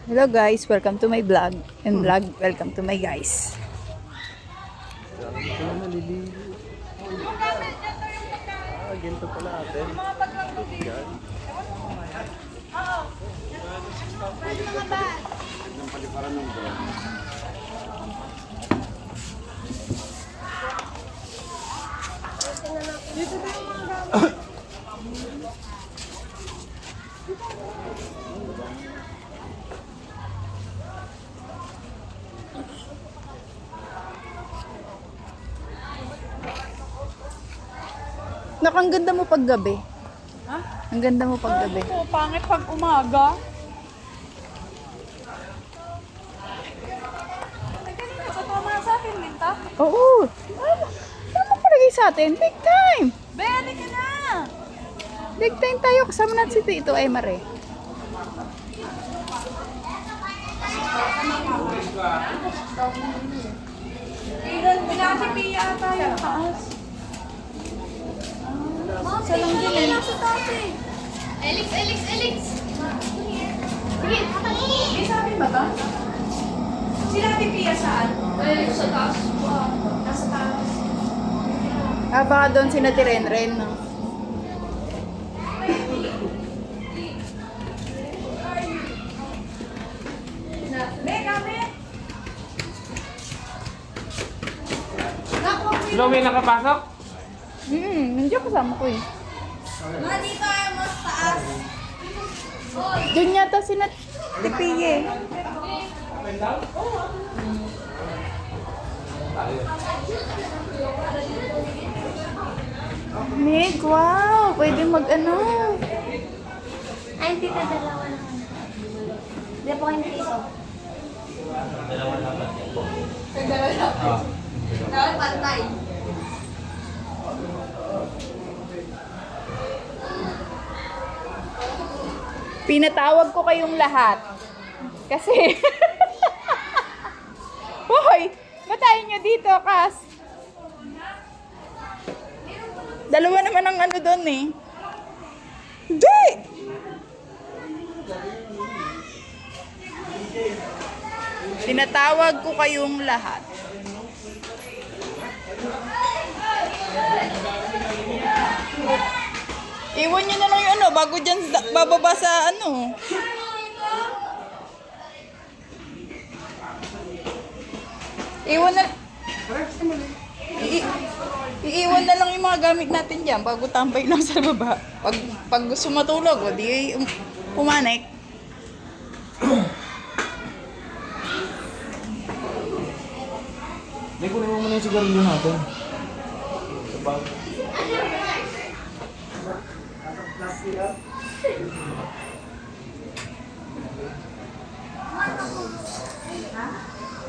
Hello guys, welcome to my vlog. And vlog, welcome to my guys. Ganito pala atin. Yan. Ang paliparan ng doon. Ang ganda mo pag gabi. Ha? Ang ganda mo pag gabi. Oo, pangit pag umaga. Ay, kanina sa tama sa akin, Minta. Oo. Ano mo palagay sa atin? Big time! Bene ka na! Big time tayo. Kasama natin si Tito Aymar eh. Pinatipi ata yung taas. Sa lang din eh. Elix! Sige, sa akin ba ba? Sila Pia saan? Sa taas. Nasa taas. Ah, baka doon si Natirenren, no? Be, kami! Sino may nakapasok? Nandiyan kasama ko eh. Mga dito ay mas taas. Doon yata si Natipiye. Meg, wow! Pwede mag-ano. Ay, hindi na dalawa lang. Hindi po kayo dito. Dalawa pantay. Pinatawag ko kayong lahat. Kasi... Hoy! Batayin nyo dito, Kas. Dalawa naman ang ano doon eh. Hindi! Tinatawag ko kayong lahat. Iwan nyo na lang yung ano, bago dyan bababa sa ano. Iwan na... Iiwan na lang yung mga gamit natin dyan bago tambay lang sa baba. Pag gusto matulog, o di pumanik. May kunin mo muna yung sigarilyo natin. Sa bag.